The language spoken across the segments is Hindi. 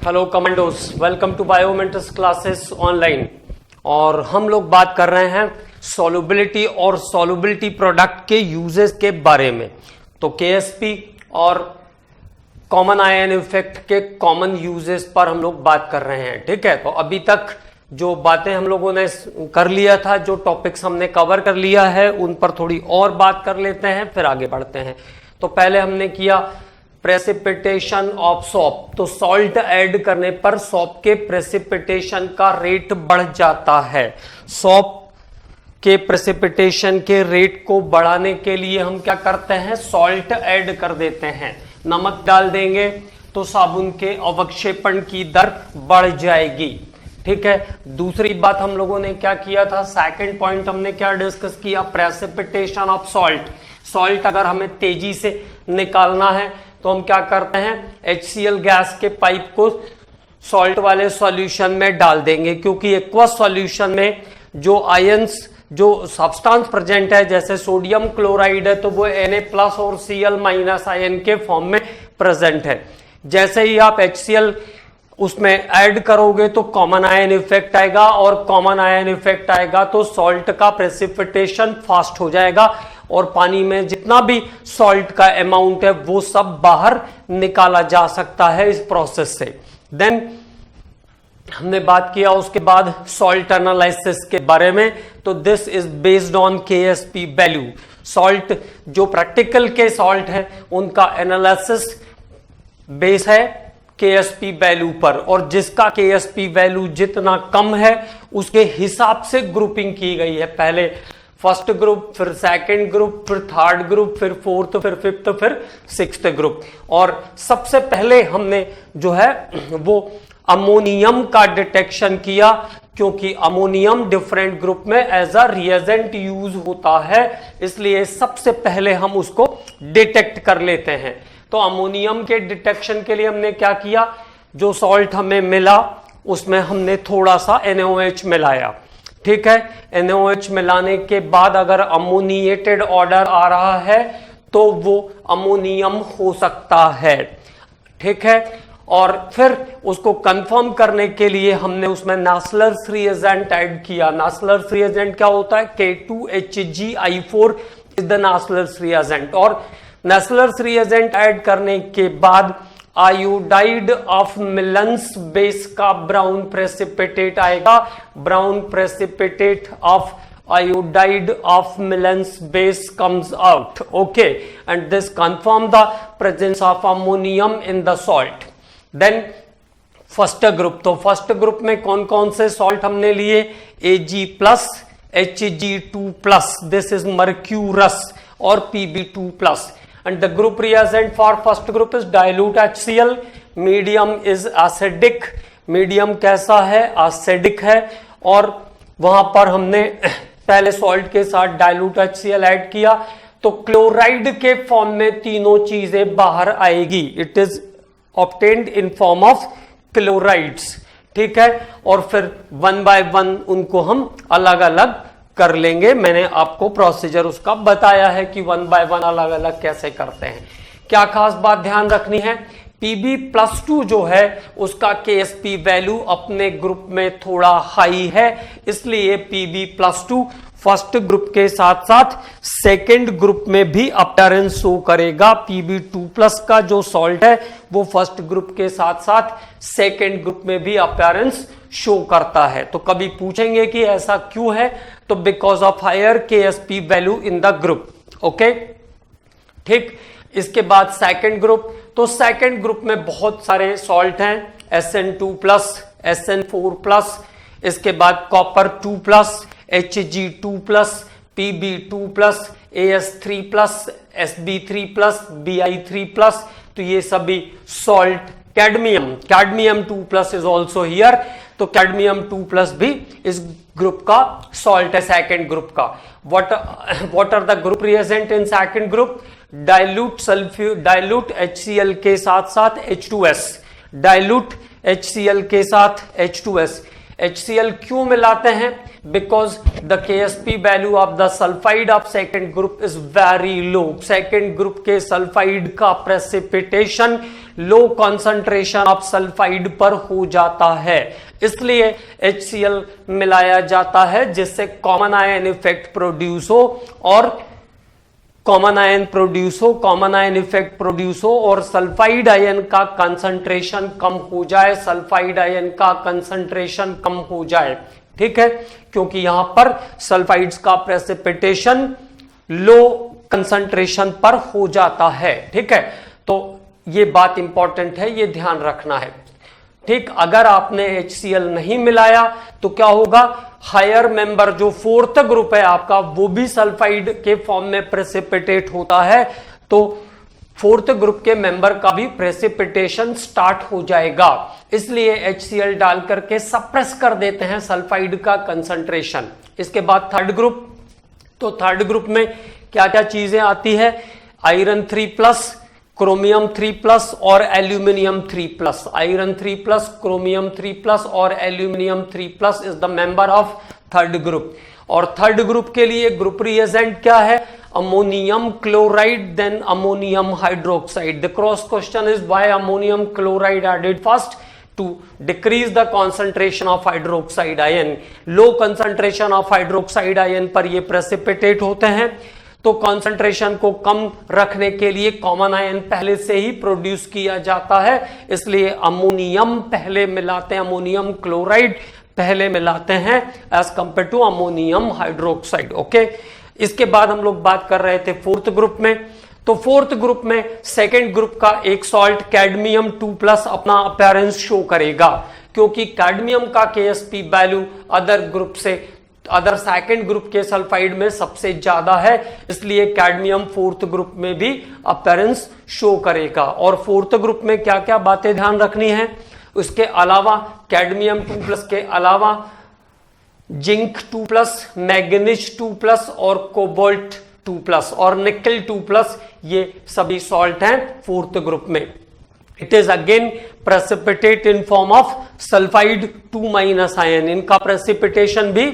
Hello commandos, welcome to Bioments classes online. और हम लोग बात कर रहे हैं सॉल्युबिलिटी और सॉल्युबिलिटी प्रोडक्ट के यूजेस के बारे में। तो केएसपी और कॉमन आयन इफेक्ट के कॉमन यूजेस पर हम लोग बात कर रहे हैं। ठीक है, तो अभी तक जो बातें हम लोगों ने कर लिया था, जो टॉपिक्स हमने कवर कर लिया है, उन पर थोड़ी और बात कर लेते हैं, फिर आगे बढ़ते हैं। तो पहले हमने किया प्रेसिपिटेशन ऑफ सॉप। तो सॉल्ट ऐड करने पर सॉप के प्रेसिपिटेशन का रेट बढ़ जाता है। सॉप के प्रेसिपिटेशन के रेट को बढ़ाने के लिए हम क्या करते हैं, सॉल्ट ऐड कर देते हैं। नमक डाल देंगे तो साबुन के अवक्षेपण की दर बढ़ जाएगी। ठीक है, दूसरी बात हम लोगों ने क्या किया था, सेकंड पॉइंट हमने क्या डिस्कस किया, प्रेसिपिटेशन ऑफ सॉल्ट। सॉल्ट अगर हमें तेजी से निकालना है तो हम क्या करते हैं, HCl गैस के पाइप को सॉल्ट वाले सॉल्यूशन में डाल देंगे, क्योंकि एक्वस सॉल्यूशन में जो आयंस, जो सब्सटेंस प्रेजेंट है, जैसे सोडियम क्लोराइड है, तो वो Na+ और Cl- आयन के फॉर्म में प्रेजेंट है। जैसे ही आप HCl उसमें ऐड करोगे तो कॉमन आयन इफेक्ट आएगा, और कॉमन आयन इफेक्ट आएगा तो सॉल्ट का प्रेसिपिटेशन फास्ट हो जाएगा, और पानी में जितना भी सॉल्ट का अमाउंट है वो सब बाहर निकाला जा सकता है इस प्रोसेस से। देन हमने बात किया उसके बाद सॉल्ट एनालिसिस के बारे में। तो this is based on KSP value. Salt जो प्रैक्टिकल के सॉल्ट है उनका एनालिसिस बेस है KSP वैल्यू पर, और जिसका KSP वैल्यू जितना कम है उसके हिसाब से ग्रुपिंग की गई है। पहले फर्स्ट ग्रुप, फिर सेकंड ग्रुप, फिर थर्ड ग्रुप, फिर फोर्थ, फिर फिफ्थ, फिर सिक्स्थ ग्रुप। और सबसे पहले हमने जो है वो अमोनियम का डिटेक्शन किया, क्योंकि अमोनियम डिफरेंट ग्रुप में एज अ रिएजेंट यूज होता है, इसलिए सबसे पहले हम उसको डिटेक्ट कर लेते हैं। तो अमोनियम के डिटेक्शन के लिए हमने क्या किया, जो सॉल्ट हमें मिला उसमें हमने थोड़ा सा NaOH मिलाया। ठीक है, NaOH मिलाने के बाद अगर अमोनिएटेड ऑर्डर आ रहा है तो वो अमोनियम हो सकता है। ठीक है, और फिर उसको कंफर्म करने के लिए हमने उसमें नासलर्स रिएजेंट ऐड किया। नासलर्स रिएजेंट क्या होता है, K2HgI4 इज द नासलर्स रिएजेंट। और नासलर्स रिएजेंट ऐड करने के बाद आयोडाइड ऑफ मिलन्स बेस का ब्राउन प्रेसिपिटेट आएगा। Brown precipitate of iodide of Millon's base comes out. Okay, and this confirm the presence of ammonium in the salt. Then first group. तो फर्स्ट ग्रुप में कौन कौन से सॉल्ट हमने लिए, Ag+, Hg2+, this is mercurous, और Pb2+। And the group reagent for first group is dilute HCl, medium is acidic, medium कैसा है, acidic है, और वहां पर हमने पहले सॉल्ट के साथ dilute HCl ऐड किया तो क्लोराइड के फॉर्म में तीनों चीजें बाहर आएगी। It is obtained in form of chlorides। ठीक है, और फिर 1 by 1 उनको हम अलग अलग कर लेंगे। मैंने आपको प्रोसीजर उसका बताया है कि 1 by 1 अलग अलग कैसे करते हैं। क्या खास बात ध्यान रखनी है, Pb+2 जो है उसका KSP वैल्यू अपने ग्रुप में थोड़ा हाई है, इसलिए Pb+2 फर्स्ट ग्रुप के साथ साथ सेकेंड ग्रुप में भी अपीयरेंस शो करेगा। Pb2+ का जो सॉल्ट है वो फर्स्ट ग्रुप के साथ साथ सेकेंड ग्रुप में भी अपीयरेंस शो करता है। तो कभी पूछेंगे कि ऐसा क्यों है, तो because of higher KSP value in the group. Okay, ठीक। इसके बाद सेकेंड ग्रुप। तो सेकेंड ग्रुप में बहुत सारे सॉल्ट हैं, SN2+, SN4+, इसके बाद copper 2+, Hg2+, Pb2+, As3+, Sb3+, Bi3+। तो ये सभी salt. Cadmium 2+ is also here. तो कैडमियम 2+ भी इस ग्रुप का सॉल्ट है, सेकेंड ग्रुप का। What are the group reagent in second group, dilute HCl के साथ साथ H2S, डाइल्यूट HCl के साथ H2S। HCl क्यों मिलाते हैं, because the KSP value of the sulfide of second group is very low. Second group के सल्फाइड का precipitation low concentration of sulphide पर हो जाता है, इसलिए HCl मिलाया जाता है जिससे कॉमन आयन इफेक्ट प्रोड्यूस हो और कॉमन आयन इफेक्ट प्रोड्यूस हो और सल्फाइड आयन का कंसंट्रेशन कम हो जाए, सल्फाइड आयन का कंसंट्रेशन कम हो जाए। ठीक है, क्योंकि यहां पर सल्फाइड्स का प्रेसिपिटेशन लो कंसंट्रेशन पर हो जाता है। ठीक है, तो ये बात इंपॉर्टेंट है, ये ध्यान रखना है। ठीक, अगर आपने HCl नहीं मिलाया तो क्या होगा, हायर मेंबर जो फोर्थ ग्रुप है आपका वो भी सल्फाइड के फॉर्म में प्रेसिपिटेट होता है, तो फोर्थ ग्रुप के मेंबर का भी प्रेसिपिटेशन स्टार्ट हो जाएगा, इसलिए HCl डाल करके सप्रेस कर देते हैं सल्फाइड का कंसंट्रेशन। इसके बाद थर्ड ग्रुप, तो थर्ड ग्रुप में क्या क्या चीजें आती है, आयरन 3+, क्रोमियम 3+ और एल्यूमिनियम 3+। आयरन 3+, क्रोमियम 3+ और aluminium 3+ is the member of third group. और थर्ड ग्रुप के लिए ग्रुप रिएजेंट क्या है, ammonium chloride then ammonium hydroxide. The cross question is why ammonium chloride added first, to decrease the concentration of hydroxide ion। Low concentration of hydroxide ion पर ये precipitate होते हैं, तो कॉन्सेंट्रेशन को कम रखने के लिए कॉमन आयन पहले से ही प्रोड्यूस किया जाता है, इसलिए अमोनियम पहले मिलाते हैं, अमोनियम क्लोराइड पहले मिलाते हैं as compare to ammonium hydroxide. Okay, इसके बाद हम लोग बात कर रहे थे फोर्थ ग्रुप में, तो फोर्थ ग्रुप में सेकेंड ग्रुप का एक सॉल्ट कैडमियम 2+ अपना अपीयरेंस शो करेगा, क्योंकि कैडमियम का KSP value other second group के सल्फाइड में सबसे ज्यादा है, इसलिए कैडमियम फोर्थ ग्रुप में भी अपीयरेंस शो करेगा। और फोर्थ ग्रुप में क्या क्या बातें ध्यान रखनी है, उसके अलावा कैडमियम 2+ के अलावा जिंक 2+, मैग्नीज 2+ और कोबाल्ट 2+ और निकल 2+, ये सभी सॉल्ट हैं फोर्थ ग्रुप में। It is again precipitate in form of sulphide 2- ion. इनका प्रेसिपिटेशन भी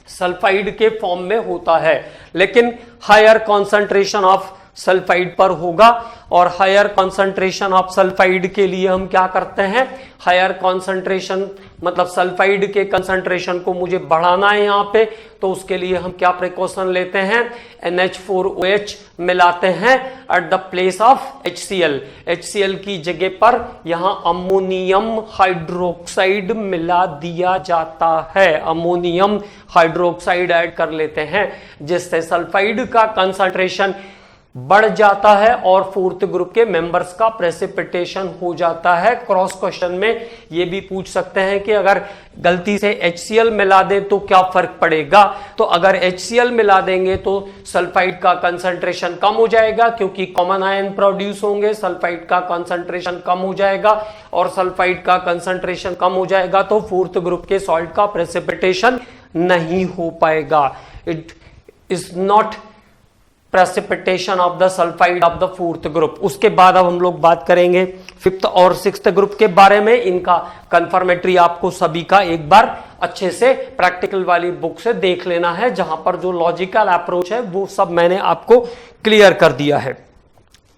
सल्फाइड के फॉर्म में होता है, लेकिन हायर कॉन्सेंट्रेशन ऑफ सल्फाइड पर होगा। और हायर कॉन्सेंट्रेशन ऑफ सल्फाइड के लिए हम क्या करते हैं, हायर कॉन्सेंट्रेशन मतलब सल्फाइड के कंसंट्रेशन को मुझे बढ़ाना है यहां पे, तो उसके लिए हम क्या प्रिकॉशन लेते हैं, NH4OH मिलाते हैं at the place of HCl। HCl की जगह पर यहां अमोनियम हाइड्रोक्साइड मिला दिया जाता है, अमोनियम हाइड्रोक्साइड ऐड कर लेते हैं, जिससे सल्फाइड का कंसंट्रेशन बढ़ जाता है और फोर्थ ग्रुप के मेंबर्स का प्रेसिपिटेशन हो जाता है। क्रॉस क्वेश्चन में ये भी पूछ सकते हैं कि अगर गलती से HCl मिला दे तो क्या फर्क पड़ेगा, तो अगर HCl मिला देंगे तो सल्फाइड का कंसंट्रेशन कम हो जाएगा, क्योंकि कॉमन आयन प्रोड्यूस होंगे, सल्फाइड का कंसंट्रेशन कम हो जाएगा, और सल्फाइड का कंसंट्रेशन कम हो जाएगा तो फोर्थ ग्रुप के सॉल्ट का प्रेसिपिटेशन नहीं हो पाएगा। It is not precipitation of the sulphide of the fourth group. उसके बाद अब हम लोग बात करेंगे फिफ्थ और सिक्स्थ ग्रुप के बारे में। इनका कंफर्मेटरी आपको सभी का एक बार अच्छे से प्रैक्टिकल वाली बुक से देख लेना है, जहां पर जो लॉजिकल अप्रोच है वो सब मैंने आपको क्लियर कर दिया है।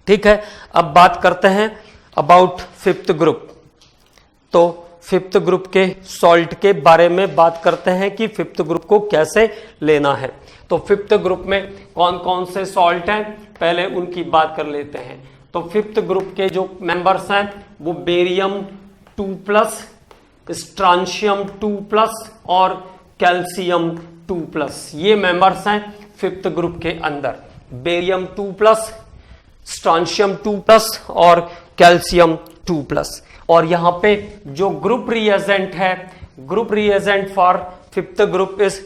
ठीक है, अब बात करते हैं अबाउट फिफ्थ ग्रुप। तो फिफ्थ ग्रुप के सॉल्ट के बारे में बात करते हैं कि फिफ्थ ग्रुप को कैसे लेना है। तो फिफ्थ ग्रुप में कौन कौन से सॉल्ट हैं, पहले उनकी बात कर लेते हैं। तो फिफ्थ ग्रुप के जो मेंबर्स हैं वो बेरियम 2+, स्ट्रांशियम 2+ और कैल्शियम 2+, ये मेंबर्स हैं फिफ्थ ग्रुप के अंदर। बेरियम 2+, स्ट्रांशियम 2+ और कैल्शियम 2+। और यहां पे जो ग्रुप रिएजेंट है, group reagent for fifth group is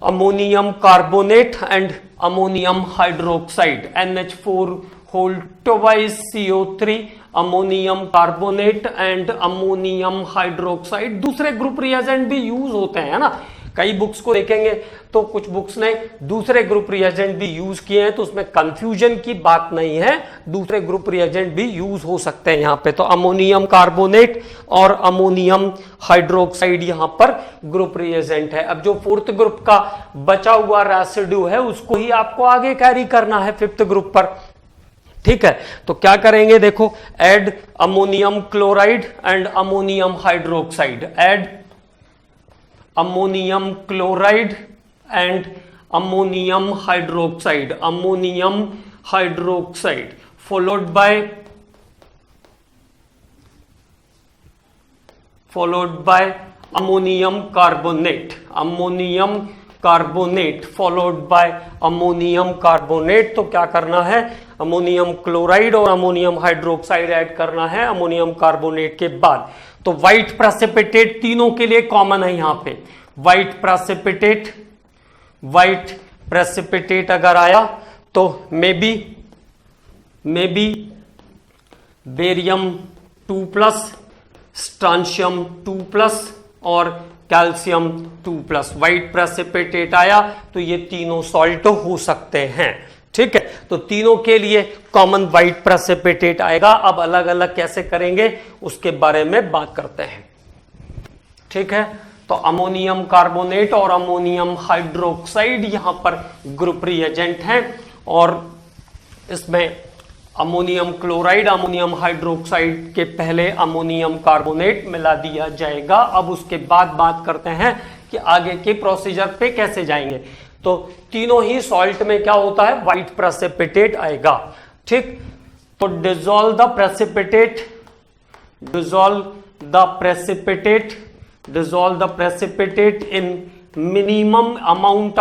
ammonium carbonate and ammonium hydroxide, NH4CO3, ammonium carbonate and ammonium hydroxide. दूसरे ग्रुप रिएजेंट भी यूज होते हैं ना, कई बुक्स को देखेंगे तो कुछ बुक्स ने दूसरे ग्रुप रिएजेंट भी यूज किए हैं, तो उसमें कंफ्यूजन की बात नहीं है, दूसरे ग्रुप रिएजेंट भी यूज हो सकते हैं यहाँ पे। तो अमोनियम कार्बोनेट और अमोनियम हाइड्रोक्साइड यहाँ पर ग्रुप रिएजेंट है। अब जो फोर्थ ग्रुप का बचा हुआ रेसिड्यू है उसको ही आपको आगे कैरी करना है फिफ्थ ग्रुप पर, ठीक है। तो क्या करेंगे, देखो, add ammonium chloride and ammonium hydroxide, add ammonium chloride and ammonium hydroxide, ammonium hydroxide followed by ammonium carbonate, ammonium carbonate followed by ammonium carbonate। तो क्या करना है, अमोनियम क्लोराइड और अमोनियम हाइड्रोक्साइड ऐड करना है अमोनियम कार्बोनेट के बाद। तो व्हाइट प्रेसिपिटेट तीनों के लिए कॉमन है यहां पे, व्हाइट प्रेसिपिटेट अगर आया तो मे बी बेरियम 2+, स्ट्रांशियम 2+ और कैल्शियम 2+। व्हाइट प्रेसिपिटेट आया तो ये तीनों सॉल्ट हो सकते हैं, ठीक है। तो तीनों के लिए कॉमन व्हाइट प्रेसिपिटेट आएगा। अब अलग अलग कैसे करेंगे उसके बारे में बात करते हैं, ठीक है। तो अमोनियम कार्बोनेट और अमोनियम हाइड्रोक्साइड यहां पर ग्रुप रिएजेंट हैं और इसमें अमोनियम क्लोराइड अमोनियम हाइड्रोक्साइड के पहले अमोनियम कार्बोनेट मिला दिया जाएगा। अब उसके बाद बात करते हैं कि आगे के प्रोसीजर पे कैसे जाएंगे। तो तीनों ही सॉल्ट में क्या होता है, व्हाइट प्रेसिपिटेट आएगा, ठीक। तो dissolve the precipitate in minimum amount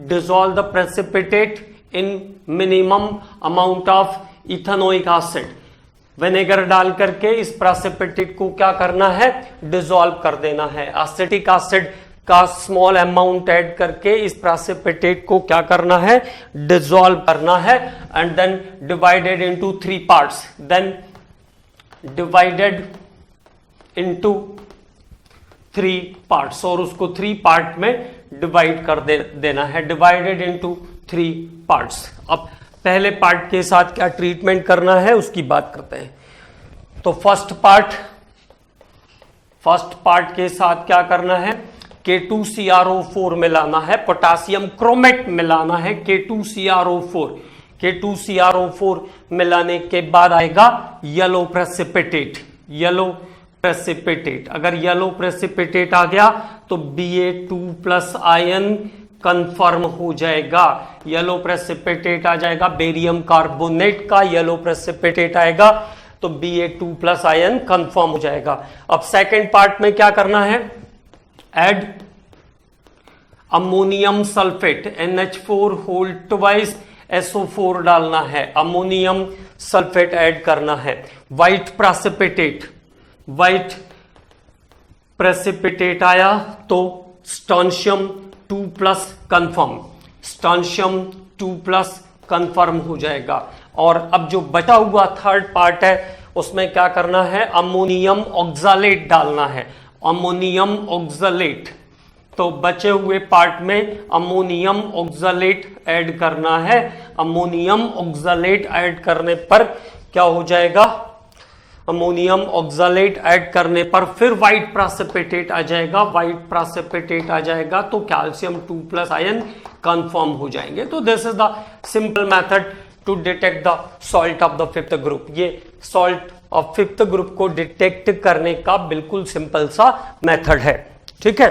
dissolve the precipitate in minimum amount of ethanoic acid. Vinegar डाल करके इस प्रेसिपिटेट को क्या करना है, डिसॉल्व कर देना है। एसिटिक एसिड का स्मॉल अमाउंट ऐड करके इस प्रेसिपिटेट को क्या करना है, डिसॉल्व करना है and then divided into 3 parts, then divided into 3 parts और उसको 3 पार्ट में डिवाइड कर देना है, डिवाइडेड इनटू 3 पार्ट्स। अब पहले पार्ट के साथ क्या ट्रीटमेंट करना है उसकी बात करते हैं। तो फर्स्ट पार्ट के साथ क्या करना है, K2CrO4 मिलाना है, पोटासियम क्रोमेट मिलाना है, K2CrO4 मिलाने के बाद आएगा येलो प्रेसिपिटेट। अगर येलो प्रेसिपिटेट आ गया तो Ba2+ आयन कंफर्म हो जाएगा, येलो प्रेसिपिटेट आ जाएगा, बेरियम कार्बोनेट का येलो प्रेसिपिटेट आएगा तो Ba2+ आयन कंफर्म हो जाएगा। अब सेकंड पार्ट में क्या करना है, add ammonium sulphate NH4 SO4 डालना है, अमोनियम सल्फेट ऐड करना है। व्हाइट प्रेसिपिटेट आया तो स्ट्रांशियम 2+ कंफर्म हो जाएगा। और अब जो बचा हुआ थर्ड पार्ट है उसमें क्या करना है, अमोनियम ऑक्सालेट डालना है, अमोनियम ऑक्सालेट। तो बचे हुए पार्ट में अमोनियम ऑक्सालेट ऐड करना है। अमोनियम ऑक्सालेट ऐड करने पर क्या हो जाएगा, अमोनियम ऑक्सालेट ऐड करने पर फिर व्हाइट प्रेसिपिटेट आ जाएगा, तो कैल्शियम 2+ आयन कंफर्म हो जाएंगे। तो this is the simple method to detect the salt of the fifth group. ये सॉल्ट ऑफ फिफ्थ ग्रुप को डिटेक्ट करने का बिल्कुल सिंपल सा मेथड है, ठीक है।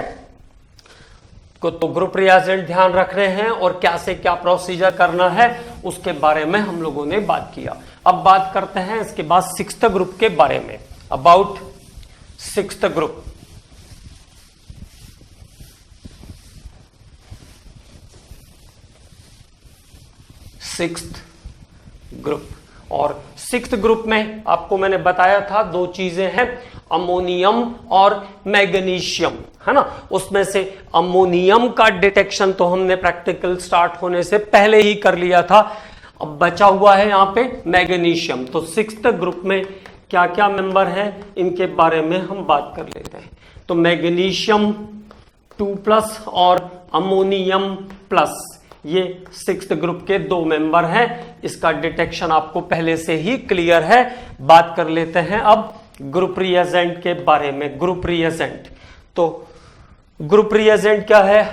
तो ग्रुप रिएजेंट ध्यान रख रहे हैं और क्या से क्या प्रोसीजर करना है उसके बारे में हम लोगों ने बात किया। अब बात करते हैं इसके बाद सिक्स्थ ग्रुप के बारे में, अबाउट सिक्स्थ ग्रुप। और सिक्स्थ ग्रुप में आपको मैंने बताया था 2 चीजें हैं, अमोनियम और मैग्नीशियम, है ना। उसमें से अमोनियम का डिटेक्शन तो हमने प्रैक्टिकल स्टार्ट होने से पहले ही कर लिया था। अब बचा हुआ है यहां पे मैग्नीशियम। तो सिक्स्थ ग्रुप में क्या क्या मेंबर हैं इनके बारे में हम बात कर लेते हैं। तो मैग्नीशियम 2+ और अमोनियम प्लस, ये 6th ग्रुप के 2 मेंबर हैं। इसका डिटेक्शन आपको पहले से ही क्लियर है। बात कर लेते हैं अब ग्रुप रिएजेंट के बारे में। ग्रुप रिएजेंट, तो ग्रुप रिएजेंट क्या है?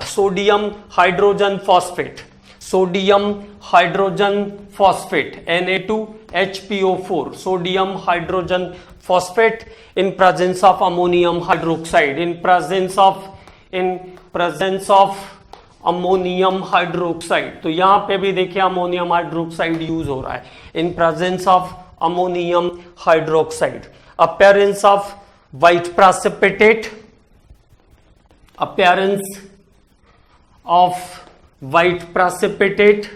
Sodium hydrogen phosphate, sodium hydrogen phosphate Na2HPO4, sodium hydrogen phosphate in presence of ammonium hydroxide, in presence of ammonium hydroxide. तो यहां पे भी देखिए अमोनियम हाइड्रोक्साइड यूज हो रहा है, in presence of ammonium hydroxide. Appearance of white precipitate, appearance of white precipitate,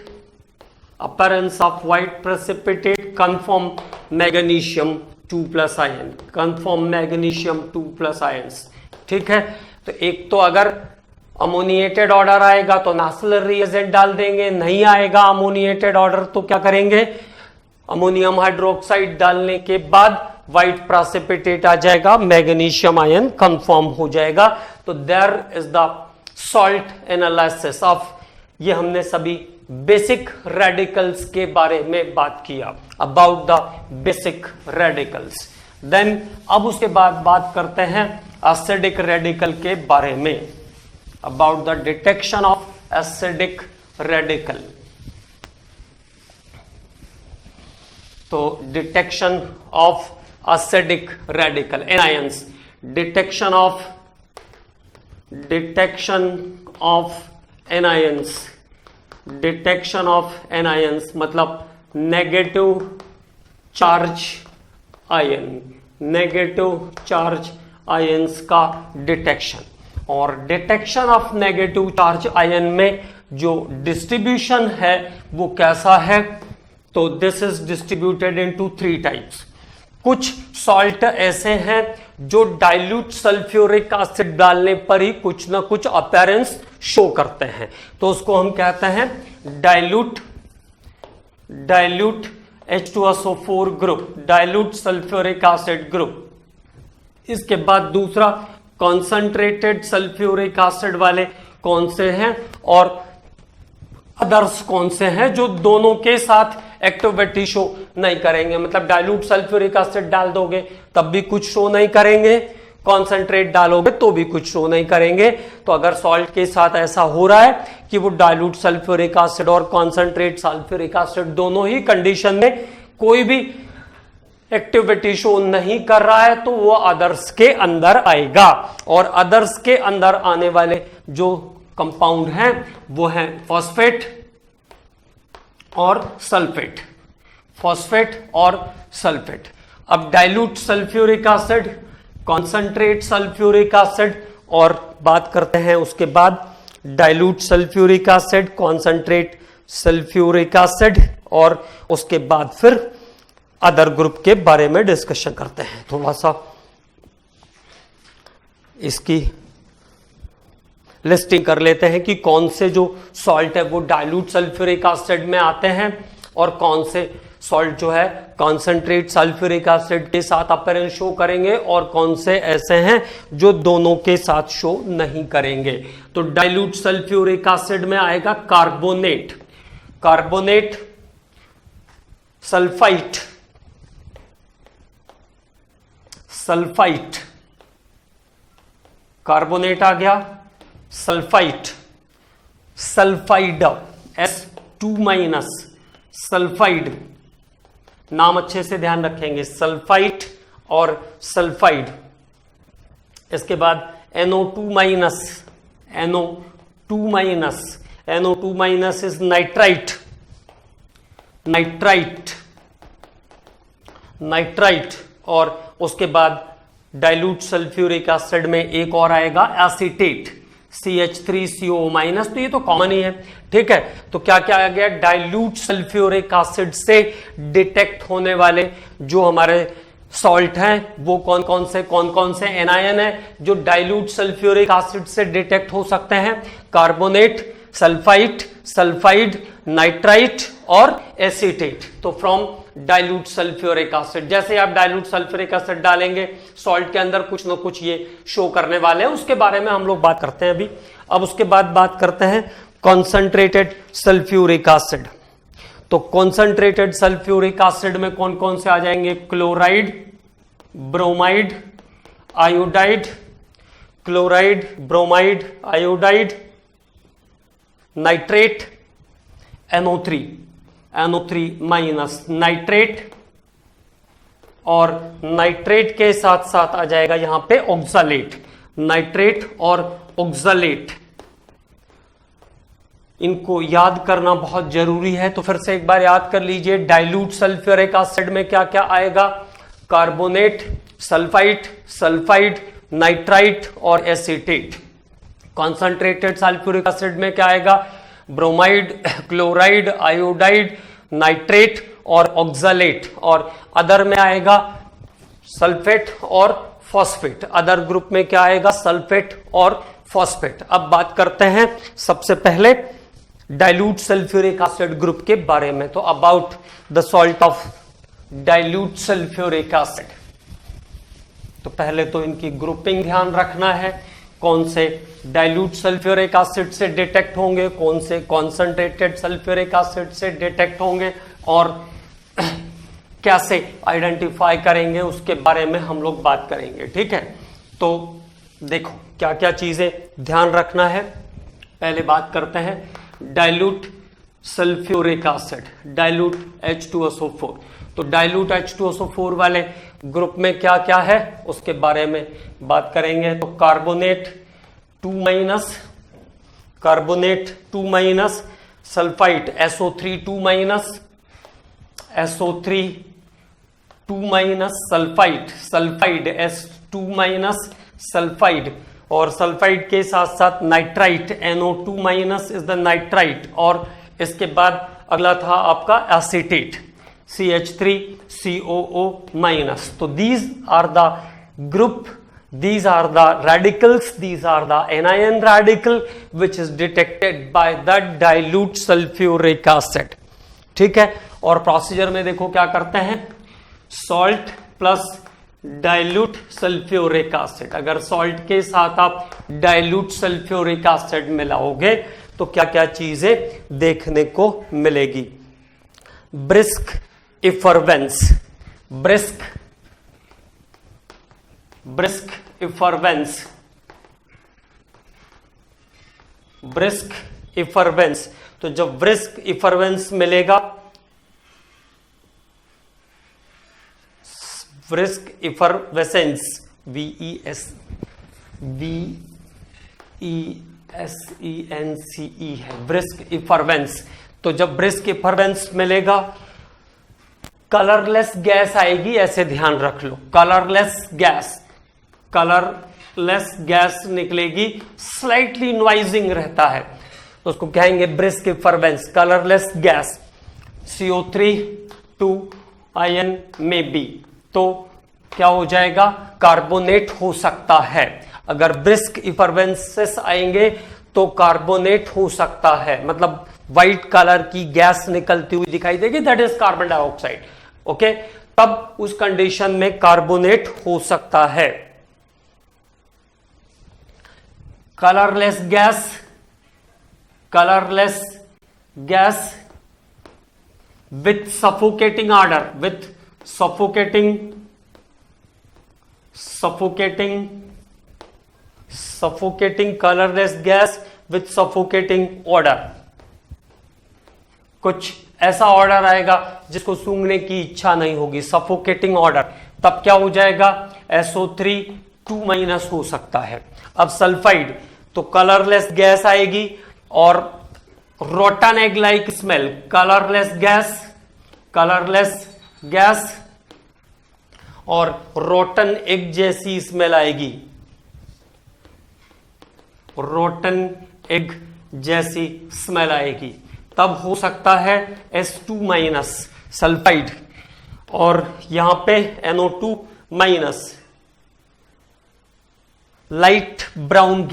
appearance of white precipitate, confirm magnesium 2+ ion, confirm magnesium 2+ ions। ठीक है, तो एक तो अगर अमोनिएटेड ऑर्डर आएगा तो नासलर रिएजेंट डाल देंगे, नहीं आएगा अमोनिएटेड ऑर्डर तो क्या करेंगे? अमोनियम हाइड्रोक्साइड डालने के बाद व्हाइट प्रेसिपिटेट आ जाएगा, मैग्नीशियम आयन कंफर्म हो जाएगा। तो there is the salt analysis of, ये हमने सभी बेसिक रेडिकल्स के बारे में बात किया, about the basic radicals. Then अब उसके बाद बात करते हैं एसिडिक रेडिकल के बारे में, about the detection of acidic radical. तो detection of acidic radical anions, detection of anions मतलब negative charge ion, negative charge ions का डिटेक्शन। और detection of negative charge ion में जो डिस्ट्रीब्यूशन है वो कैसा है? तो this is distributed into 3 types. कुछ सॉल्ट ऐसे हैं जो डाइल्यूट सल्फ्यूरिक एसिड डालने पर ही कुछ ना कुछ अपीयरेंस शो करते हैं, तो उसको हम कहते हैं dilute H2SO4 group, dilute sulphuric acid group. इसके बाद दूसरा कॉन्सेंट्रेटेड सल्फ्यूरिक एसिड वाले कौन से हैं और अदर्स कौन से हैं जो दोनों के साथ एक्टिविटी शो नहीं करेंगे। मतलब डाइल्यूट सल्फ्यूरिक एसिड डाल दोगे तब भी कुछ शो नहीं करेंगे, कॉन्सेंट्रेट डालोगे तो भी कुछ शो नहीं करेंगे। तो अगर सॉल्ट के साथ ऐसा हो रहा है कि वो डाइल्यूट सल्फ्यूरिक एसिड और कॉन्सेंट्रेट सल्फ्यूरिक एसिड दोनों ही कंडीशन में कोई भी एक्टिविटी शो नहीं कर रहा है तो वो अदर्स के अंदर आएगा। और अदर्स के अंदर आने वाले जो कंपाउंड हैं वो हैं फॉस्फेट और सल्फेट, फॉस्फेट और सल्फेट। अब dilute sulphuric acid, concentrate sulphuric acid, और बात करते हैं उसके बाद dilute sulphuric acid, concentrate sulphuric acid, और उसके बाद फिर अदर ग्रुप के बारे में डिस्कशन करते हैं। थोड़ा सा इसकी लिस्टिंग कर लेते हैं कि कौन से जो सॉल्ट है वो डाइल्यूट सल्फ्यूरिक एसिड में आते हैं और कौन से सॉल्ट जो है कॉन्सेंट्रेट सल्फ्यूरिक एसिड के साथ अपीयरेंस शो करेंगे और कौन से ऐसे हैं जो दोनों के साथ शो नहीं करेंगे। तो डाइल्यूट सल्फ्यूरिक एसिड में आएगा carbonate, carbonate, sulphite, sulphite, carbonate आ गया, सल्फाइट, सल्फाइड, S2-, सल्फाइड, नाम अच्छे से ध्यान रखेंगे, सल्फाइट और सल्फाइड। इसके बाद NO2-, NO2-, NO2- is nitrite, nitrite, nitrite. और उसके बाद डाइल्यूट सल्फ्यूरिक एसिड में एक और आएगा एसीटेट, CH3CO-। तो ये तो कॉमन ही है, ठीक है। तो क्या क्या आ गया? डाइल्यूट सल्फ्यूरिक एसिड से डिटेक्ट होने वाले जो हमारे सॉल्ट हैं वो कौन कौन से एनायन है जो डाइल्यूट सल्फ्यूरिक एसिड से डिटेक्ट हो सकते हैं? कार्बोनेट, सल्फाइट, सल्फाइड, नाइट्राइट और एसीटेट। तो फ्रॉम डाइल्यूट सल्फ्यूरिक एसिड। जैसे आप डाइल्यूट सल्फ्यूरिक एसिड डालेंगे सॉल्ट के अंदर कुछ ना कुछ ये शो करने वाले हैं, उसके बारे में हम लोग बात करते हैं अभी। अब उसके बाद बात करते हैं कॉन्सेंट्रेटेड सल्फ्यूरिक एसिड। तो कॉन्सेंट्रेटेड सल्फ्यूरिक एसिड में कौन कौन से आ जाएंगे? Chloride, bromide, iodide, chloride, bromide, iodide, nitrate, NO3 minus nitrate, और नाइट्रेट के साथ साथ आ जाएगा यहां पे ऑक्सालेट। नाइट्रेट और ऑक्सालेट, इनको याद करना बहुत जरूरी है, तो फिर से एक बार याद कर लीजिए। डाइल्यूट सल्फ्यूरिक एसिड में क्या क्या आएगा? कार्बोनेट, सल्फाइट, सल्फाइड, नाइट्राइट और एसीटेट। कॉन्सेंट्रेटेड सल्फ्यूरिक एसिड में क्या आएगा? ब्रोमाइड, क्लोराइड, आयोडाइड, नाइट्रेट और ऑक्सालेट। और अदर में आएगा सल्फेट और फॉस्फेट। अदर ग्रुप में क्या आएगा? सल्फेट और फॉस्फेट। अब बात करते हैं सबसे पहले डाइल्यूट सल्फ्यूरिक एसिड ग्रुप के बारे में। तो about the salt of dilute sulphuric acid, तो पहले तो इनकी ग्रुपिंग ध्यान रखना है। कौन से डाइल्यूट सल्फ्यूरिक एसिड से डिटेक्ट होंगे, कौन से कॉन्सेंट्रेटेड सल्फ्यूरिक एसिड से डिटेक्ट होंगे, और कैसे आइडेंटिफाई करेंगे उसके बारे में हम लोग बात करेंगे। ठीक है, तो देखो क्या क्या चीजें ध्यान रखना है। पहले बात करते हैं dilute sulphuric acid, dilute H2SO4। तो डाइल्यूट H2SO4 वाले ग्रुप में क्या क्या है उसके बारे में बात करेंगे। तो carbonate 2-, carbonate 2-, sulphite SO3 2-, SO3 2-, sulphide, sulphide S2-, sulphide, और सल्फाइड के साथ साथ nitrite NO2- is the nitrite. और इसके बाद अगला था आपका एसीटेट CH3COO-। तो these are the group, these are the radicals, these are the anion radical which is detected by the dilute sulfuric acid। ठीक है, और प्रोसीजर में देखो क्या करते हैं, salt plus dilute sulphuric acid. अगर सॉल्ट के साथ आप डाइल्यूट सल्फ्यूरिक एसिड मिलाओगे तो क्या क्या चीजें देखने को मिलेगी? Brisk effervescence, brisk effervescence, brisk effervescence. तो जब ब्रिस्क इफरवेंस मिलेगा, ब्रिस्क इफरवेसेंस, VESENCE है, ब्रिस्क इफरवेंस। तो जब ब्रिस्क इफरवेंस मिलेगा, कलरलेस गैस आएगी, ऐसे ध्यान रख लो। कलरलेस गैस निकलेगी, स्लाइटली नॉइजिंग रहता है, तो उसको कहेंगे brisk effervescence, colourless gas. CO3 2 ion में बी, तो क्या हो जाएगा? कार्बोनेट हो सकता है। अगर ब्रिस्क इफरवेंसेस आएंगे तो कार्बोनेट हो सकता है, मतलब व्हाइट कलर की गैस निकलती हुई दिखाई देगी, that is carbon dioxide. Okay, तब उस कंडीशन में कार्बोनेट हो सकता है। Colourless gas with suffocating odor, with suffocating colorless gas with suffocating odor। कुछ ऐसा ऑर्डर आएगा जिसको सूंघने की इच्छा नहीं होगी, सफोकेटिंग ऑर्डर, तब क्या हो जाएगा? SO3 2- हो सकता है। अब सल्फाइड, तो कलरलेस गैस आएगी और rotten egg like smell, colourless gas और रोटन एग जैसी स्मेल आएगी, रोटन एग जैसी स्मेल आएगी, तब हो सकता है S2- सल्फाइड। और यहां पे NO2-, लाइट ब्राउन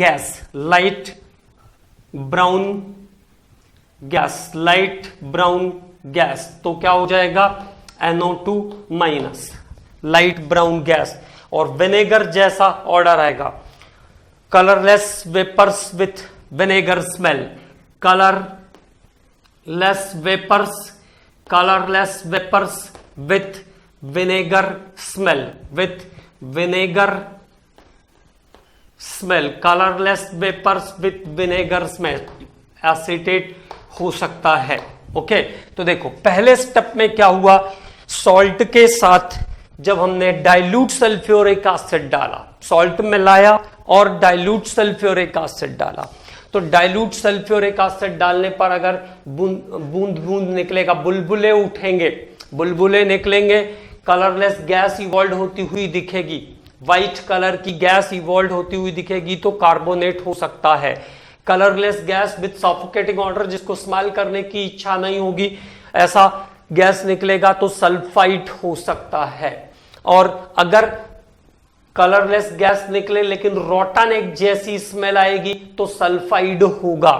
गैस, तो क्या हो जाएगा? NO2 minus, light brown gas. और विनेगर जैसा ऑर्डर आएगा, colourless vapours with vinegar smell, colourless vapours with vinegar smell, with vinegar smell, colourless vapours with vinegar smell, acetate हो सकता है। ओके, तो देखो पहले स्टेप में क्या हुआ, सॉल्ट के साथ जब हमने डाइल्यूट सल्फ्यूरिक एसिड डाला, सॉल्ट मिलाया और डाइल्यूट सल्फ्यूरिक एसिड डाला, तो डाइल्यूट सल्फ्यूरिक एसिड डालने पर अगर बूंद बूंद निकलेगा, बुलबुले उठेंगे, बुलबुले निकलेंगे, कलरलेस गैस इवॉल्व होती हुई दिखेगी, व्हाइट कलर की गैस इवॉल्व होती हुई दिखेगी, तो कार्बोनेट हो सकता है। Colourless gas with suffocating order, जिसको स्मेल करने की इच्छा नहीं होगी, ऐसा गैस निकलेगा तो सल्फाइड हो सकता है। और अगर कलरलेस गैस निकले लेकिन रोटन एक जैसी स्मेल आएगी तो सल्फाइड होगा।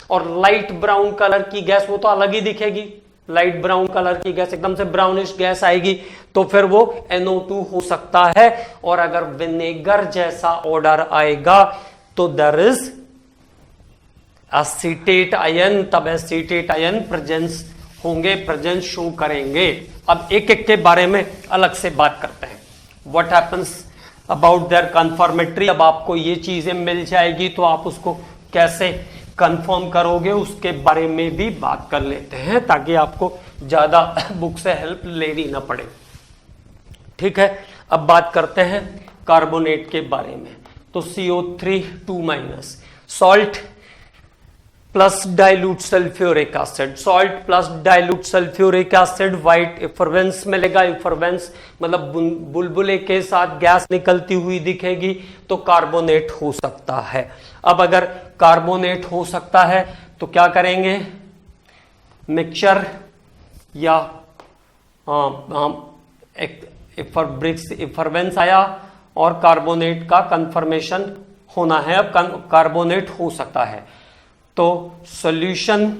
और लाइट ब्राउन कलर की गैस, वो तो अलग ही दिखेगी, लाइट ब्राउन कलर की गैस एकदम से ब्राउनिश गैस आएगी तो फिर वो NO2 हो सकता है। और अगर विनेगर जैसा ऑर्डर आएगा तो देयर इज एसीटेट आयन, तब एसीटेट आयन प्रेजेंस होंगे, प्रेजेंस शो करेंगे। अब एक एक के बारे में अलग से बात करते हैं, what happens about their confirmatory. अब आपको ये चीजें मिल जाएगी तो आप उसको कैसे कंफर्म करोगे उसके बारे में भी बात कर लेते हैं, ताकि आपको ज्यादा बुक से हेल्प लेनी ना पड़े। ठीक है, अब बात करते हैं कार्बोनेट के बारे में। तो CO3 2- salt plus dilute sulphuric acid, salt plus dilute sulphuric acid, white effervescence मिलेगा। इफरवेंस मतलब बुलबुले के साथ गैस निकलती हुई दिखेगी तो कार्बोनेट हो सकता है। अब अगर कार्बोनेट हो सकता है तो क्या करेंगे, मिक्सचर या इफरवेंस आया और कार्बोनेट का कंफर्मेशन होना है। अब कार्बोनेट हो सकता है तो solution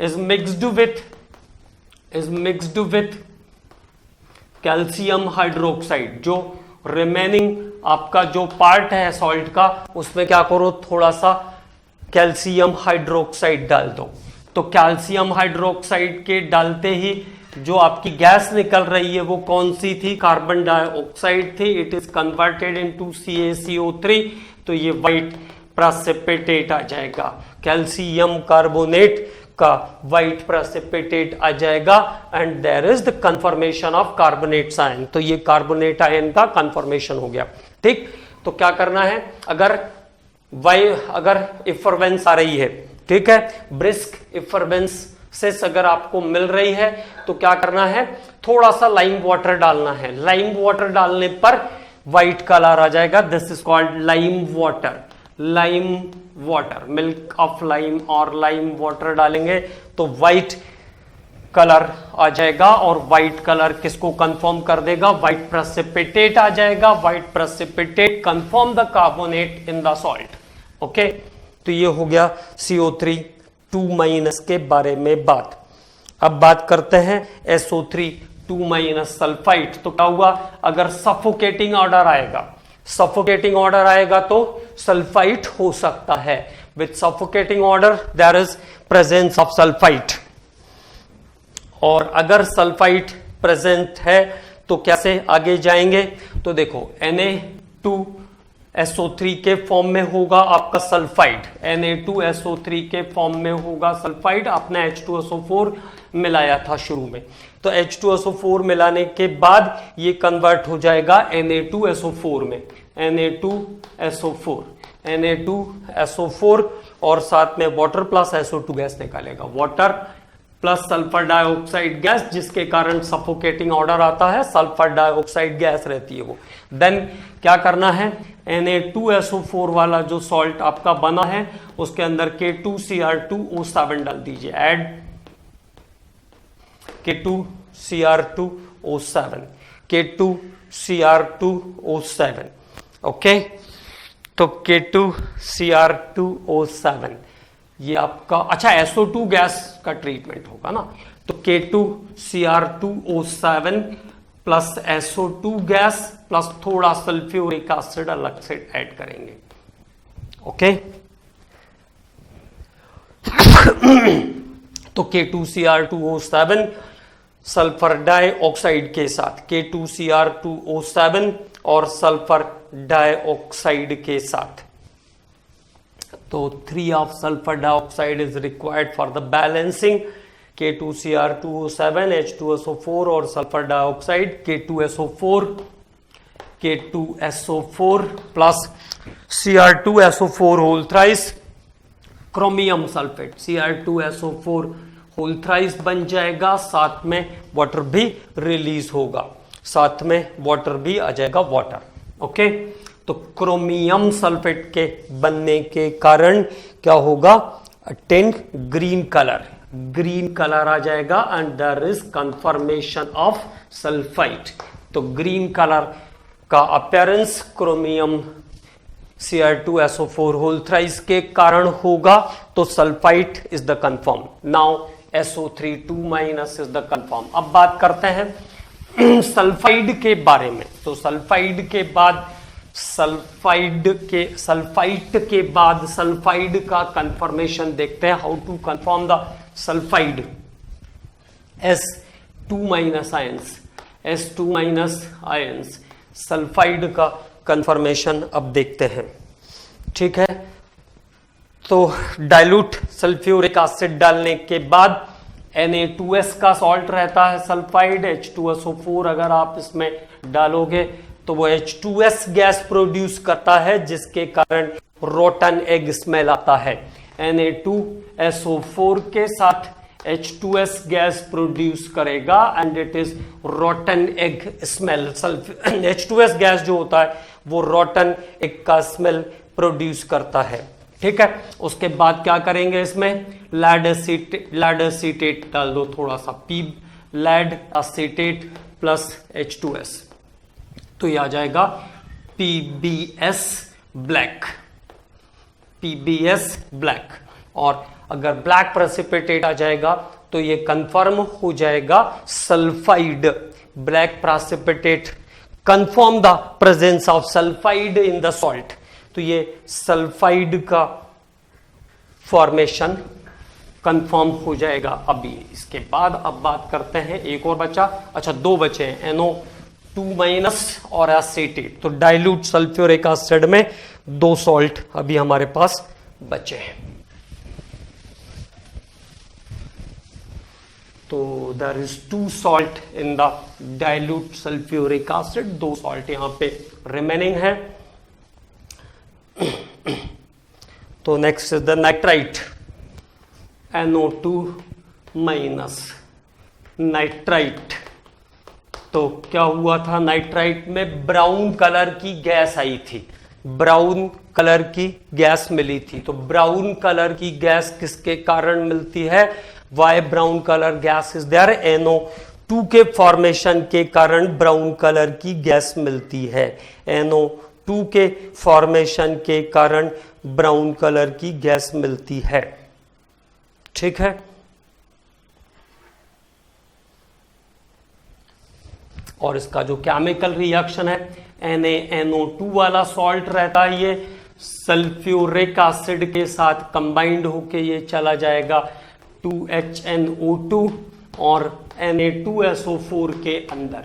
is mixed with calcium hydroxide. जो रिमेनिंग आपका जो पार्ट है सॉल्ट का, उसमें क्या करो, थोड़ा सा कैल्शियम हाइड्रोक्साइड डाल दो। तो कैल्शियम हाइड्रोक्साइड के डालते ही जो आपकी गैस निकल रही है वो कौन सी थी, कार्बन डाइऑक्साइड थी। It is converted into CaCO3, तो ये व्हाइट प्रेसिपिटेट आ जाएगा, कैल्शियम कार्बोनेट का व्हाइट प्रेसिपिटेट आ जाएगा and there is the confirmation of carbonate ion. तो ये कार्बोनेट आयन का कंफर्मेशन हो गया। ठीक, तो क्या करना है, अगर इफरवेंस आ रही है, ठीक है, ब्रिस्क इफरवेंस से अगर आपको मिल रही है तो क्या करना है, थोड़ा सा लाइम वाटर डालना है। लाइम वाटर डालने पर व्हाइट कलर आ जाएगा, this is called lime water. Lime water, milk of lime और लाइम वाटर डालेंगे तो व्हाइट कलर आ जाएगा। और व्हाइट कलर किसको कंफर्म कर देगा, व्हाइट प्रेसिपिटेट आ जाएगा। White precipitate confirm the carbonate in the salt. Okay, तो ये हो गया CO3 2- के बारे में बात। अब बात करते हैं SO3 2- सल्फाइड। तो क्या हुआ, अगर सफोकेटिंग ऑर्डर आएगा, सफोकेटिंग ऑर्डर आएगा तो सल्फाइड हो सकता है। With suffocating odour there is presence of sulphide. और अगर सल्फाइड प्रेजेंट है तो कैसे आगे जाएंगे, तो देखो Na2SO3 के फॉर्म में होगा आपका सल्फाइड, Na2SO3 के फॉर्म में होगा सल्फाइड। आपने H2SO4 मिलाया था शुरू में, तो H2SO4 मिलाने के बाद ये कन्वर्ट हो जाएगा Na2SO4 में, Na2SO4 और साथ में वाटर प्लस SO2 गैस निकालेगा, water plus sulphur dioxide gas, जिसके कारण सफोकेटिंग ऑर्डर आता है, सल्फर डाइऑक्साइड गैस रहती है वो। देन क्या करना है, Na2SO4 वाला जो सॉल्ट आपका बना है उसके अंदर K2Cr2O7 डाल दीजिए, ऐड K2Cr2O7। ओके, तो K2Cr2O7 ये आपका, अच्छा SO2 गैस का ट्रीटमेंट होगा ना, तो K2Cr2O7 plus SO2 gas plus थोड़ा सल्फ्यूरिक एसिड अलग से ऐड करेंगे। ओके तो K2Cr2O7 सल्फर डाइऑक्साइड के साथ, K2Cr2O7 और सल्फर डाइऑक्साइड के साथ, तो 3 of sulfur dioxide is required for the balancing K2Cr2O7 H2SO4 और sulphur dioxide K2SO4 plus Cr2SO4 whole thrice chromium sulphate Cr2SO4 whole thrice बन जाएगा, साथ में वाटर भी रिलीज होगा, साथ में वाटर भी आ जाएगा, वाटर। ओके तो क्रोमियम सल्फेट के बनने के कारण क्या होगा, टेंट ग्रीन कलर आ जाएगा and there is confirmation of sulphide. तो ग्रीन कलर का appearance chromium Cr2SO4 whole thrice के कारण होगा, तो sulphide is the confirm. Now SO3 2- is the confirm. अब बात करते हैं सल्फाइड के बारे में। तो सल्फाइड के बाद सल्फाइड का कंफर्मेशन देखते हैं। How to confirm the sulphide S2- ions sulphide का कंफर्मेशन अब देखते हैं। ठीक है, तो डाइल्यूट सल्फ्यूरिक एसिड डालने के बाद Na2S का सॉल्ट रहता है सल्फाइड, H2SO4 अगर आप इसमें डालोगे तो वो H2S गैस प्रोड्यूस करता है, जिसके कारण रोटन एग स्मेल आता है। Na2SO4 के साथ H2S गैस प्रोड्यूस करेगा and it is rotten egg smell. H2S gas जो होता है वो रोटन एग का स्मेल प्रोड्यूस करता है। ठीक है, उसके बाद क्या करेंगे, इसमें लैड एसीटेट डाल दो, थोड़ा सा लैड एसीटेट प्लस H2S, तो ये आ जाएगा PBS ब्लैक। और अगर ब्लैक प्रेसिपिटेट आ जाएगा तो ये कंफर्म हो जाएगा sulphide. Black precipitate confirm the presence of sulphide in the salt, तो ये सल्फाइड का फॉर्मेशन कंफर्म हो जाएगा। अभी इसके बाद अब बात करते हैं, एक और बचा, अच्छा 2 बचे हैं, NO2- और एसीटेट। तो डाइल्यूट सल्फ्यूरिक एसिड में 2 सॉल्ट अभी हमारे पास बचे हैं। तो there is 2 salt in the dilute sulphuric acid, 2 salt यहां पे रिमेनिंग है। तो next is the nitrite, NO2- nitrite. तो क्या हुआ था, नाइट्राइट में ब्राउन कलर की गैस आई थी, ब्राउन कलर की गैस मिली थी। तो ब्राउन कलर की गैस किसके कारण मिलती है, why brown colour gas is there, NO2 के फॉर्मेशन के कारण ब्राउन कलर की गैस मिलती है। NO2 के फॉर्मेशन के कारण ब्राउन कलर की गैस मिलती है। ठीक है, और इसका जो केमिकल रिएक्शन है, NaNO2 वाला सॉल्ट रहता है, ये सल्फ्यूरिक एसिड के साथ कंबाइंड होके ये चला जाएगा 2HNO2 और Na2SO4 के अंदर,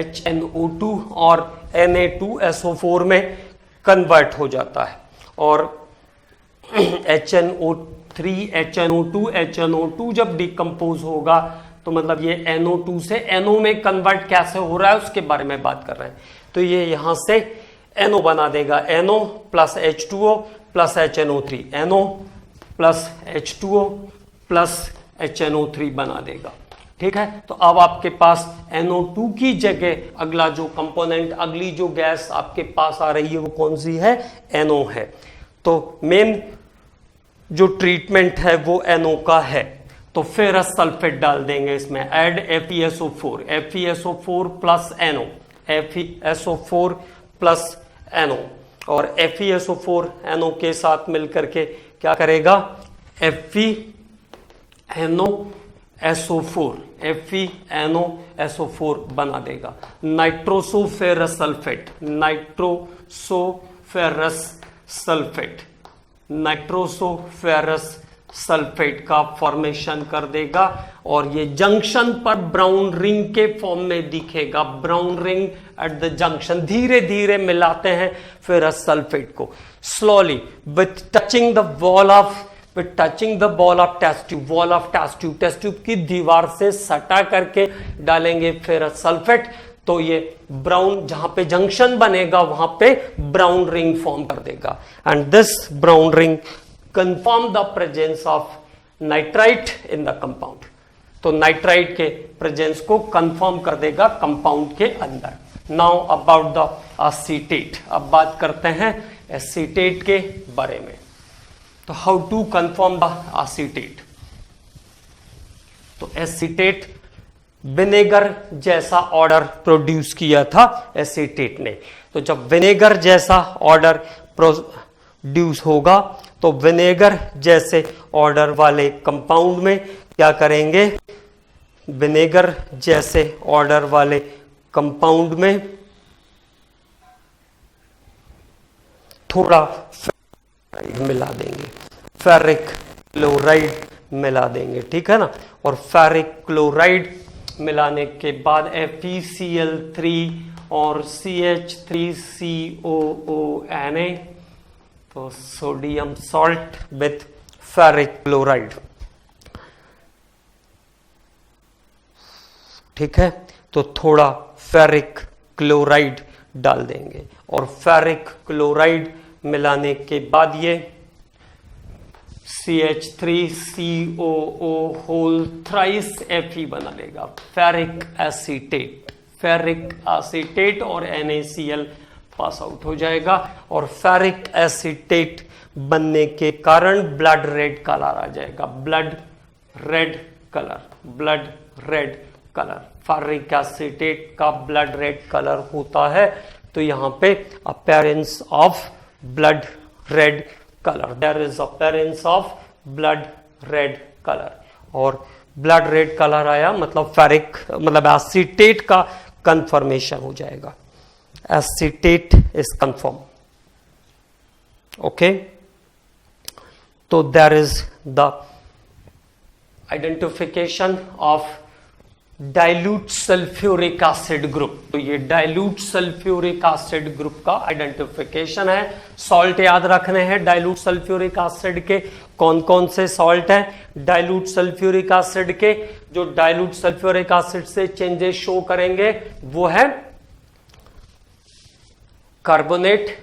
HNO2 और Na2SO4 में कन्वर्ट हो जाता है। और HNO2 जब डिकम्पोज होगा तो मतलब ये NO2 से NO में कन्वर्ट कैसे हो रहा है उसके बारे में बात कर रहे हैं। तो ये यहां से NO बना देगा, NO plus H2O plus HNO3, NO plus H2O plus HNO3 बना देगा। ठीक है, तो अब आपके पास NO2 की जगह अगला जो कंपोनेंट, अगली जो गैस आपके पास आ रही है वो कौन सी है, NO है। तो मेन जो ट्रीटमेंट है वो NO का है। तो फेरस सल्फेट डाल देंगे इसमें, add FeSO4 plus NO, FeSO4 plus NO, और FeSO4 NO के साथ मिलकर के क्या करेगा, FeNO SO4 FeNO बना देगा। नाइट्रोसोफेरस सल्फेट, नाइट्रोसोफेरस सल्फेट का फॉर्मेशन कर देगा और ये जंक्शन पर ब्राउन रिंग के फॉर्म में दिखेगा। Brown ring at the junction, धीरे धीरे मिलाते हैं फेरस सल्फेट को slowly with touching the ball of test tube, test tube की दीवार से सटा करके डालेंगे फेरस सल्फेट। तो ये ब्राउन, जहां पे जंक्शन बनेगा वहां पे ब्राउन रिंग फॉर्म कर देगा and this brown ring confirm the presence of nitrite in the compound. तो नाइट्राइट के प्रेजेंस को कंफर्म कर देगा कंपाउंड के अंदर। नाउ अबाउट द एसीटेट, अब बात करते हैं एसीटेट के बारे में। तो how to confirm the acetate? तो एसीटेट विनेगर जैसा ऑर्डर प्रोड्यूस किया था एसीटेट ने। तो जब विनेगर जैसा ऑर्डर प्रोड्यूस होगा तो विनेगर जैसे ऑर्डर वाले कंपाउंड में क्या करेंगे? विनेगर जैसे ऑर्डर वाले कंपाउंड में थोड़ा मिला देंगे, फेरिक क्लोराइड मिला देंगे, ठीक है ना। और फेरिक क्लोराइड मिलाने के बाद FeCl3 और CH3COONA, तो sodium salt with ferric chloride, ठीक है। तो थोड़ा फेरिक क्लोराइड डाल देंगे और फेरिक क्लोराइड मिलाने के बाद ये CH3COO होल थ्राइस Fe बना लेगा, फेरिक एसीटेट और NaCl पास आउट हो जाएगा। और फेरिक एसीटेट बनने के कारण ब्लड रेड कलर आ जाएगा, blood red colour. Ferric acetate का ब्लड रेड कलर होता है। तो यहां पे appearance of blood red colour, there is appearance of blood red colour. और ब्लड रेड कलर आया मतलब फेरिक, मतलब एसीटेट का कंफर्मेशन हो जाएगा। Acetate is confirm, okay. तो there is the identification of dilute sulphuric acid group. तो ये डाइल्यूट सल्फ्यूरिक एसिड ग्रुप का आइडेंटिफिकेशन है। सॉल्ट याद रखने हैं डाइल्यूट सल्फ्यूरिक एसिड के, कौन कौन से सॉल्ट हैं डाइल्यूट सल्फ्यूरिक एसिड के, जो डाइल्यूट सल्फ्यूरिक एसिड से चेंजेस शो करेंगे वो है कार्बोनेट,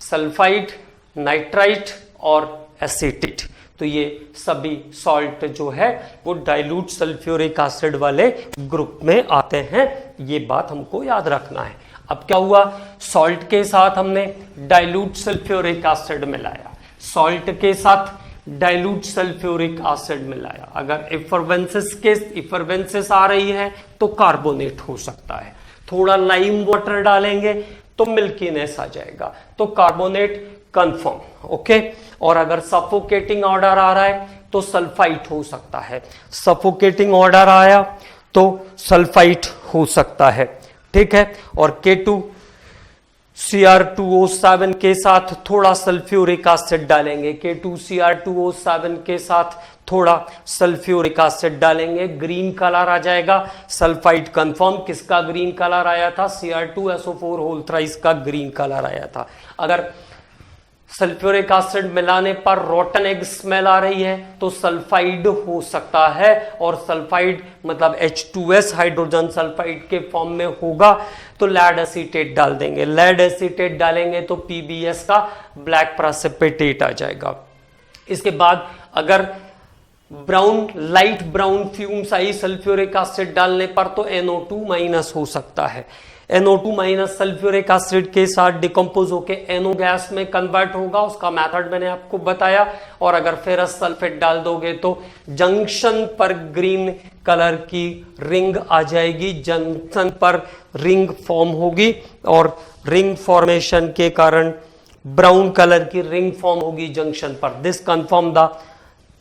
सल्फाइड, नाइट्राइट और एसीटेट। तो ये सभी सॉल्ट जो है वो डाइल्यूट सल्फ्यूरिक एसिड वाले ग्रुप में आते हैं। ये बात हमको याद रखना है। अब क्या हुआ, सॉल्ट के साथ हमने डाइल्यूट सल्फ्यूरिक एसिड मिलाया, सॉल्ट के साथ डाइल्यूट सल्फ्यूरिक एसिड मिलाया। अगर इफरवेंसेस आ रही है तो कार्बोनेट हो सकता है, थोड़ा लाइम वाटर डालेंगे तो मिल्कीनेस आ जाएगा, तो कार्बोनेट कंफर्म, ओके। और अगर सफोकेटिंग ऑर्डर आ रहा है तो सल्फाइट हो सकता है, सफोकेटिंग ऑर्डर आया तो सल्फाइट हो सकता है, ठीक है। और K2Cr2O7 के साथ थोड़ा सल्फ्यूरिक एसिड डालेंगे, K2Cr2O7 के साथ थोड़ा सल्फ्यूरिक एसिड डालेंगे, ग्रीन कलर आ जाएगा, सल्फाइड कंफर्म। किसका ग्रीन कलर आया था? Cr2SO4 होल थ्राइस का ग्रीन कलर आया था। अगर सल्फ्यूरिक एसिड मिलाने पर रोटन एग स्मेल आ रही है तो सल्फाइड हो सकता है, और सल्फाइड मतलब H2S हाइड्रोजन सल्फाइड के फॉर्म में होगा तो लेड एसीटेट डाल देंगे। लेड एसीटेट डालेंगे तो PbS का ब्लैक प्रेसिपिटेट आ जाएगा। इसके बाद अगर लाइट ब्राउन फ्यूम्स आई सल्फ्यूरिक एसिड डालने पर तो NO2- हो सकता है। NO2- सल्फ्यूरिक एसिड के साथ डिकम्पोज होके NO गैस में कन्वर्ट होगा, उसका मेथड मैंने आपको बताया। और अगर फेरस सल्फेट डाल दोगे तो जंक्शन पर ग्रीन कलर की रिंग आ जाएगी, जंक्शन पर रिंग फॉर्म होगी और रिंग फॉर्मेशन के कारण ब्राउन कलर की रिंग फॉर्म होगी जंक्शन पर। This confirm the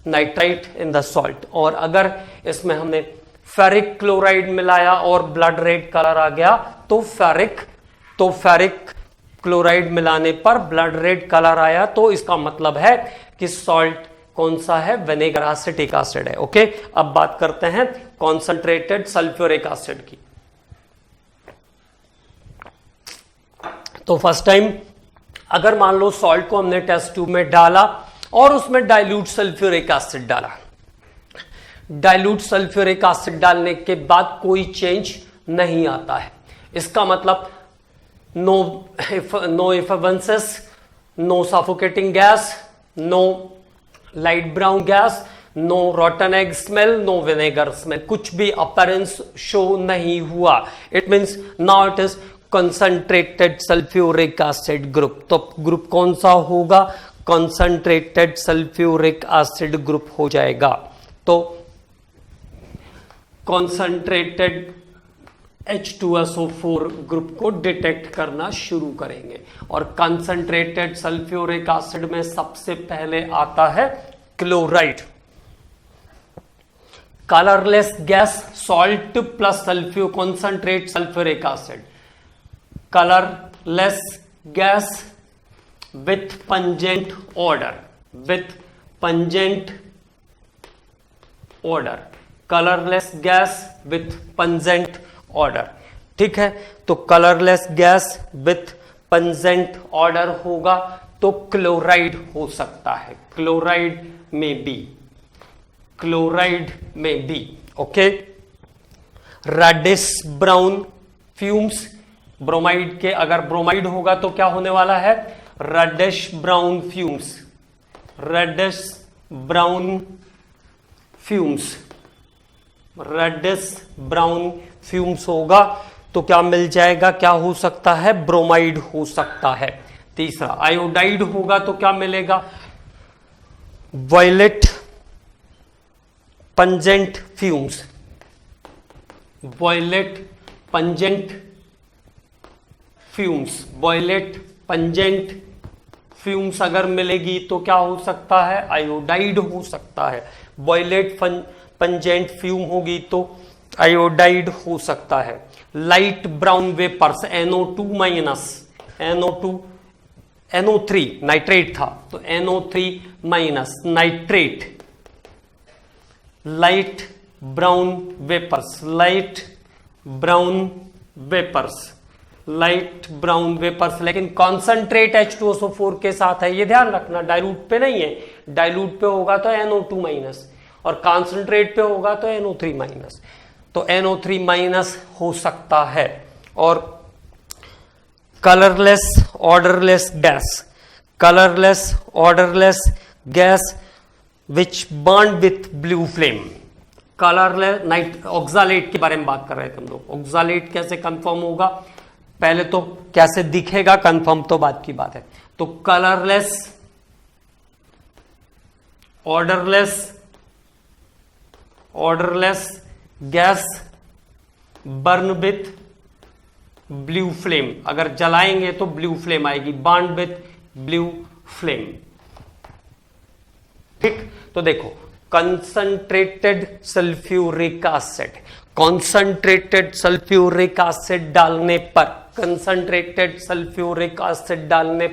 nitrite in the salt. और अगर इसमें हमने फेरिक क्लोराइड मिलाया और ब्लड रेड कलर आ गया तो फेरिक क्लोराइड मिलाने पर ब्लड रेड कलर आया, तो इसका मतलब है कि सॉल्ट कौन सा है, विनेगर एसिटिक एसिड है। ओके, अब बात करते हैं कॉन्सेंट्रेटेड सल्फ्यूरिक एसिड की। तो फर्स्ट टाइम अगर मान लो सॉल्ट को हमने टेस्ट ट्यूब में डाला और उसमें डाइल्यूट सल्फ्यूरिक एसिड डाला, डाइल्यूट सल्फ्यूरिक एसिड डालने के बाद कोई चेंज नहीं आता है, इसका मतलब no effervescence, no suffocating gas, no light brown gas, no rotten egg smell, no vinegar smell, कुछ भी अपीयरेंस शो नहीं हुआ। It means now it is concentrated sulphuric acid group. तो ग्रुप कौन सा होगा, कंसंट्रेटेड सल्फ्यूरिक एसिड ग्रुप हो जाएगा। तो कंसंट्रेटेड H2SO4 ग्रुप को डिटेक्ट करना शुरू करेंगे। और कंसंट्रेटेड सल्फ्यूरिक एसिड में सबसे पहले आता है chloride. Colourless gas salt plus concentrate sulphuric acid, colourless gas with pungent order, colourless gas with pungent order. ठीक है, तो colourless gas with pungent order होगा तो क्लोराइड हो सकता है, क्लोराइड में बी। Okay, reddish brown fumes, bromide के अगर ब्रोमाइड होगा तो क्या होने वाला है, रेडिश ब्राउन फ्यूम्स होगा तो क्या मिल जाएगा, क्या हो सकता है, ब्रोमाइड हो सकता है। तीसरा आयोडाइड होगा तो क्या मिलेगा, वायलेट पंजेंट फ्यूम्स अगर मिलेगी तो क्या हो सकता है, आयोडाइड हो सकता है। वायलेट पंजेंट फ्यूम होगी तो आयोडाइड हो सकता है। Light brown vapours NO3 nitrate था तो NO3 minus nitrate, light brown vapours, लेकिन कॉन्सेंट्रेट H2SO4 के साथ है, ये ध्यान रखना, डाइल्यूट पे नहीं है। डाइल्यूट पे होगा तो NO2 माइनस और कॉन्सेंट्रेट पे होगा तो NO3 माइनस, तो NO3 माइनस हो सकता है। और colourless odourless gas which burn with blue flame, colourless night oxalate के बारे में बात कर रहे थे हम लोग। ऑक्सालेट कैसे कंफर्म होगा, पहले तो कैसे दिखेगा कंफर्म तो बात की बात है। तो colourless odourless gas burn with blue flame, अगर जलाएंगे तो ब्लू फ्लेम आएगी, बर्न विथ ब्लू फ्लेम। ठीक, तो देखो कंसंट्रेटेड सल्फ्यूरिक एसिड डालने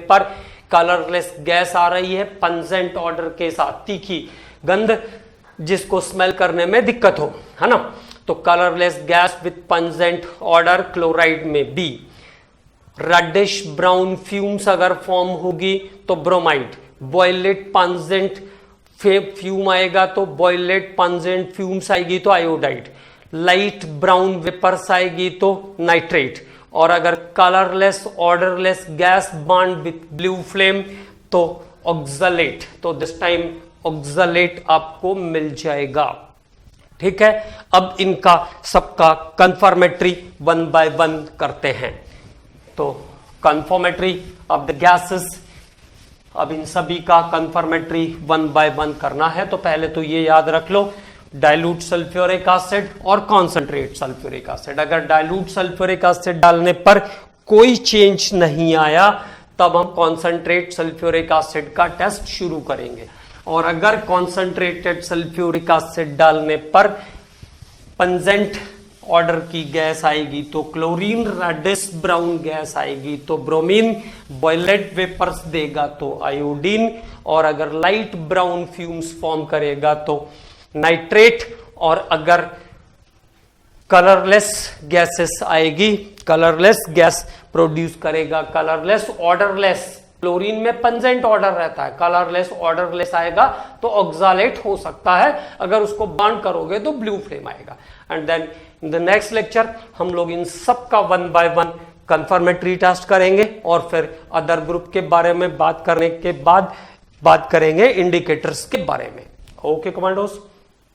पर कलरलेस गैस आ रही है पंजेंट ऑर्डर के साथ, तीखी गंध जिसको स्मेल करने में दिक्कत हो, है ना। तो colourless gas with pungent order chloride में बी। रेडिश ब्राउन फ्यूम्स अगर फॉर्म होगी तो ब्रोमाइड, वॉयलेट पंजेंट फ्यूम आएगा तो वॉयलेट पंजेंट फ्यूम्स आएगी तो आयोडाइड, लाइट ब्राउन वेपर्स आएगी तो नाइट्रेट, और अगर colourless odourless gas burn with blue flame तो ऑक्सालेट, तो दिस टाइम ऑक्सालेट आपको मिल जाएगा। ठीक है, अब इनका सबका कंफर्मेटरी 1 by 1 करते हैं। तो कंफर्मेटरी ऑफ द गैसेस, अब इन सभी का कंफर्मेटरी 1 by 1 करना है। तो पहले तो ये याद रख लो, डाइल्यूट सल्फ्यूरिक एसिड और कॉन्सेंट्रेट सल्फ्यूरिक एसिड। अगर डाइल्यूट सल्फ्यूरिक एसिड डालने पर कोई चेंज नहीं आया तब हम कॉन्सेंट्रेट सल्फ्यूरिक एसिड का टेस्ट शुरू करेंगे। और अगर कॉन्सेंट्रेटेड सल्फ्यूरिक एसिड डालने पर पंजेंट ऑर्डर की गैस आएगी तो क्लोरीन रेडिश ब्राउन गैस आएगी तो ब्रोमीन, वॉयलेट वेपर्स देगा तो आयोडीन, और अगर लाइट ब्राउन फ्यूम्स फॉर्म करेगा तो नाइट्रेट, और अगर कलरलेस गैसेस आएगी, कलरलेस गैस प्रोड्यूस करेगा, कलरलेस ऑर्डरलेस, क्लोरीन में पंजेंट ऑर्डर रहता है, कलरलेस ऑर्डरलेस आएगा तो ऑक्सालेट हो सकता है, अगर उसको बर्न करोगे तो ब्लू फ्लेम आएगा। And then in the next lecture हम लोग इन सब का 1 बाय 1 कंफर्मेटरी टेस्ट करेंगे और फिर अदर ग्रुप के बारे में बात करने के बाद बात करेंगे इंडिकेटर्स के बारे में। Okay commandos.